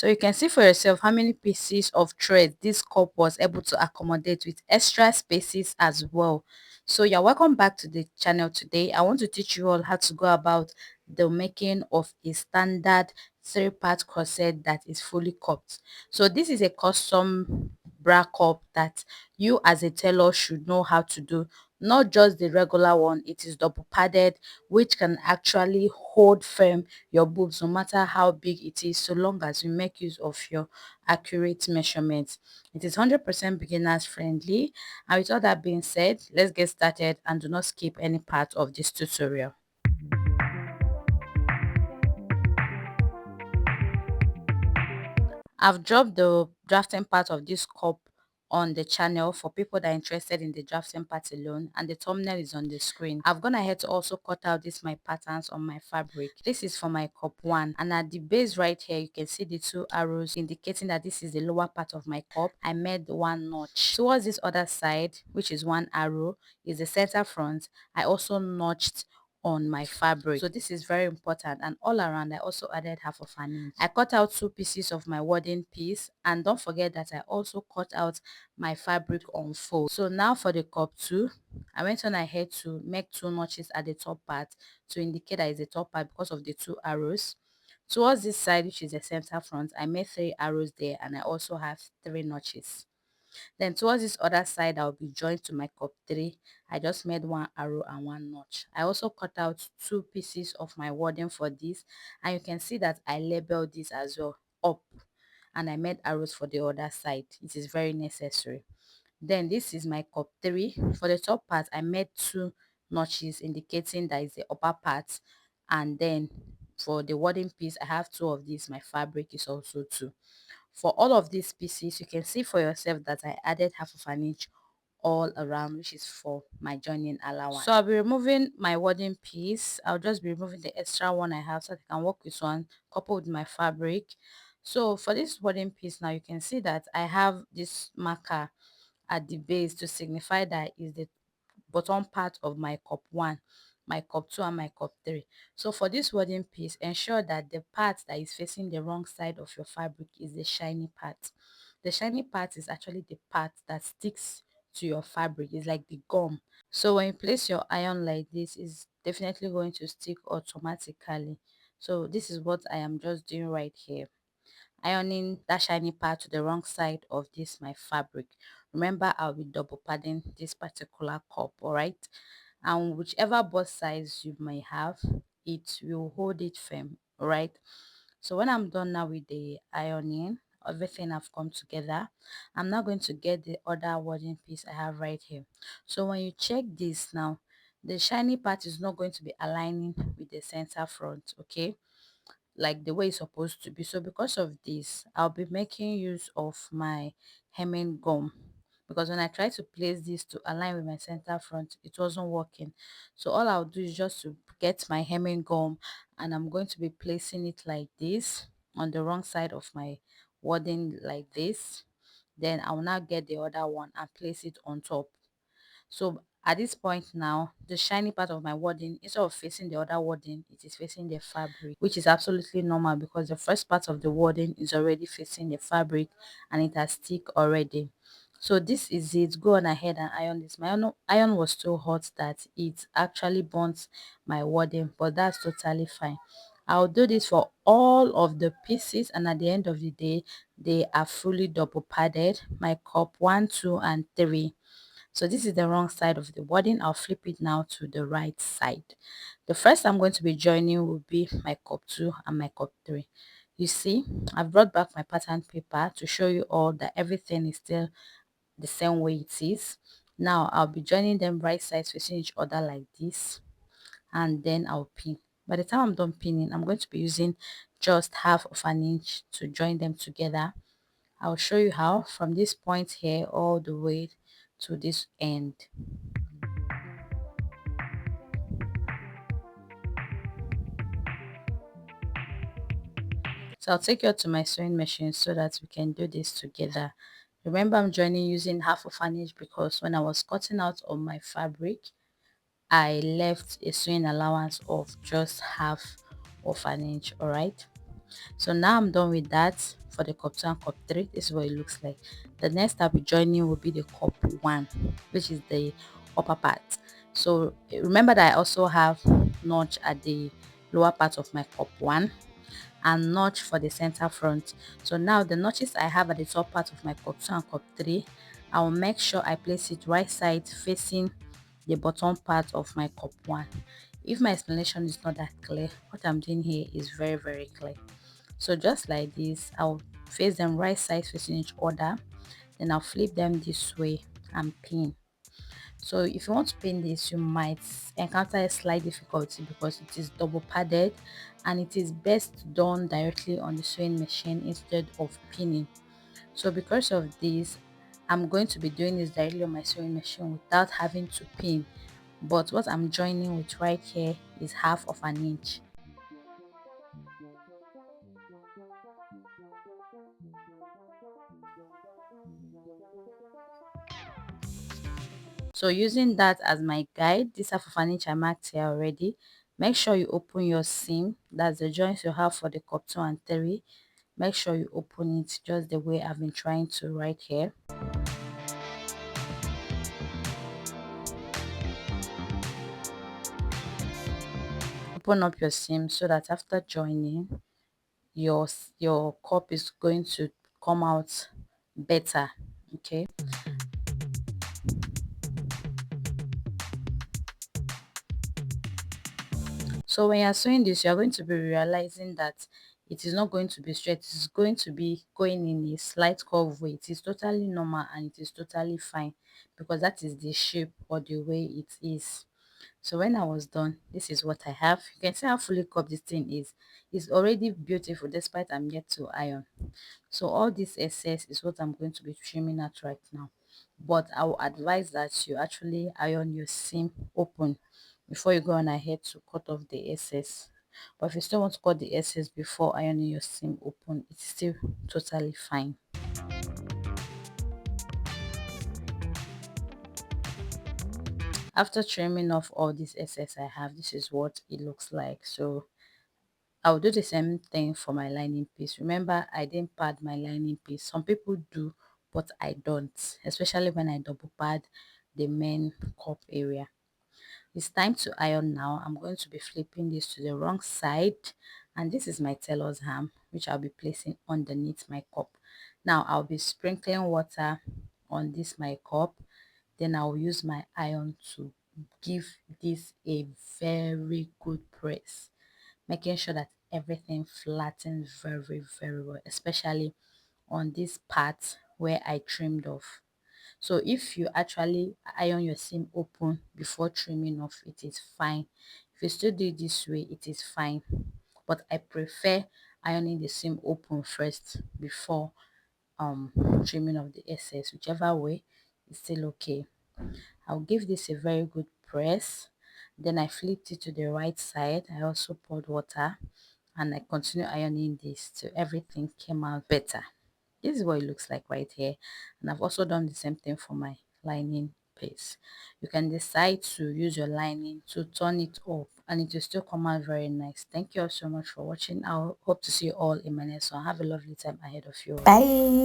So you can see for yourself how many pieces of thread this cup was able to accommodate with extra spaces as well. So you're welcome back to the channel. Today I want to teach you all how to go about the making of a standard 3-part corset that is fully cupped. So this is a custom bra cup that you as a tailor should know how to do, not just the regular one. It is double padded, which can actually hold firm your boobs no matter how big it is, so long as you make use of your accurate measurements. It is 100% beginners friendly. And with all that being said, let's get started and do not skip any part of this tutorial. I've dropped the drafting part of this cup on the channel for people that are interested in the drafting part alone, and the thumbnail is on the screen. I've gone ahead to also cut out this my patterns on my fabric. This is for my cup 1, and at the base right here you can see the 2 arrows indicating that this is the lower part of my cup. I made 1 notch towards this other side, which is 1 arrow, is the center front. I also notched on my fabric, so this is very important. And all around I also added half of an inch. I cut out 2 pieces of my wadding piece, and don't forget that I also cut out my fabric on fold. So now for the cup 2, I went on ahead to make 2 notches at the top part to indicate that it's the top part because of the 2 arrows. Towards this side, which is the center front, I made 3 arrows there, and I also have 3 notches. Then towards this other side, I'll be joined to my cup 3. I just made 1 arrow and 1 notch. I also cut out 2 pieces of my wadding for this, and you can see that I labeled this as well up, and I made arrows for the other side. It is very necessary. Then this is my cup 3. For the top part, I made 2 notches indicating that is the upper part, and then for the wadding piece, I have 2 of these. My fabric is also 2. For all of these pieces, you can see for yourself that I added half of an inch all around, which is for my joining allowance. So I'll be removing my wadding piece. I'll just be removing the extra one I have so that I can work with one coupled with my fabric. So for this wadding piece now, you can see that I have this marker at the base to signify that is the bottom part of my cup 1, my cup 2, and my cup 3. So for this wadding piece, ensure that the part that is facing the wrong side of your fabric is the shiny part. The shiny part is actually the part that sticks to your fabric. It's like the gum. So when you place your iron like this, it's definitely going to stick automatically. So this is what I am just doing right here, ironing that shiny part to the wrong side of this my fabric. Remember, I'll be double padding this particular cup, all right? And whichever bust size you may have, it will hold it firm, all right? So when I'm done now with the ironing, everything have come together, I'm now going to get the other wadding piece I have right here. So when you check this now, the shiny part is not going to be aligning with the center front, okay, like the way it's supposed to be. So because of this, I'll be making use of my hemming gum, because when I tried to place this to align with my center front, it wasn't working. So all I'll do is just to get my hemming gum, and I'm going to be placing it like this on the wrong side of my wadding like this. Then I will now get the other one and place it on top. So at this point now, the shiny part of my wadding, instead of facing the other wadding, it is facing the fabric, which is absolutely normal because the first part of the wadding is already facing the fabric and it has stick already. So this is it. Go on ahead and iron this. My iron was so hot that it actually burnt my wadding, but that's totally fine. I'll do this for all of the pieces, and at the end of the day, they are fully double padded. My cup 1, 2, and 3. So this is the wrong side of the wadding. I'll flip it now to the right side. The first I'm going to be joining will be my cup 2 and my cup 3. You see, I've brought back my pattern paper to show you all that everything is still the same way it is. Now I'll be joining them right sides facing each other like this, and then I'll pin. By the time I'm done pinning, I'm going to be using just half of an inch to join them together. I'll show you how from this point here all the way to this end. So I'll take you to my sewing machine so that we can do this together. Remember, I'm joining using half of an inch because when I was cutting out on my fabric, I left a sewing allowance of just half of an inch, all right? So now I'm done with that for the cup 2 and cup 3. This is what it looks like. The next I'll be joining will be the cup 1, which is the upper part. So remember that I also have notch at the lower part of my cup 1 and notch for the center front. So now the notches I have at the top part of my cup 2 and cup 3, I will make sure I place it right side facing the bottom part of my cup 1. If my explanation is not that clear, what I'm doing here is very clear. So just like this, I'll face them right side facing each other, then I'll flip them this way and pin. So if you want to pin this, you might encounter a slight difficulty because it is double padded, and it is best done directly on the sewing machine instead of pinning. So because of this, I'm going to be doing this directly on my sewing machine without having to pin, but what I'm joining with right here is half of an inch. So using that as my guide, this half of an inch I marked here already. Make sure you open your seam, that's the joints you have for the cup 2 and 3. Make sure you open it just the way I've been trying to right here. Open up your seam so that after joining, your cup is going to come out better. Okay, so when you're sewing this, you're going to be realizing that it is not going to be straight, it's going to be going in a slight curve way. It is totally normal and it is totally fine because that is the shape or the way it is. So when I was done, this is what I have. You can see how fully cupped this thing is. It's already beautiful despite I'm yet to iron. So all this excess is what I'm going to be trimming out right now. But I will advise that you actually iron your seam open before you go on ahead to cut off the excess. But if you still want to cut the excess before ironing your seam open, it's still totally fine. After trimming off all this excess I have, this is what it looks like. So I'll do the same thing for my lining piece. Remember, I didn't pad my lining piece. Some people do, but I don't, especially when I double pad the main cup area. It's time to iron now. I'm going to be flipping this to the wrong side, and this is my tailor's ham, which I'll be placing underneath my cup. Now I'll be sprinkling water on this my cup, then I'll use my iron to give this a very good press, making sure that everything flattens very well, especially on this part where I trimmed off. So if you actually iron your seam open before trimming off, it is fine. If you still do it this way, it is fine, but I prefer ironing the seam open first before trimming off the excess. Whichever way is still okay. I'll give this a very good press, then I flipped it to the right side. I also poured water and I continue ironing this till everything came out better. This is what it looks like right here, and I've also done the same thing for my lining piece. You can decide to use your lining to turn it up and it will still come out very nice. Thank you all so much for watching. I hope to see you all in my next one. Have a lovely time ahead of you. Bye.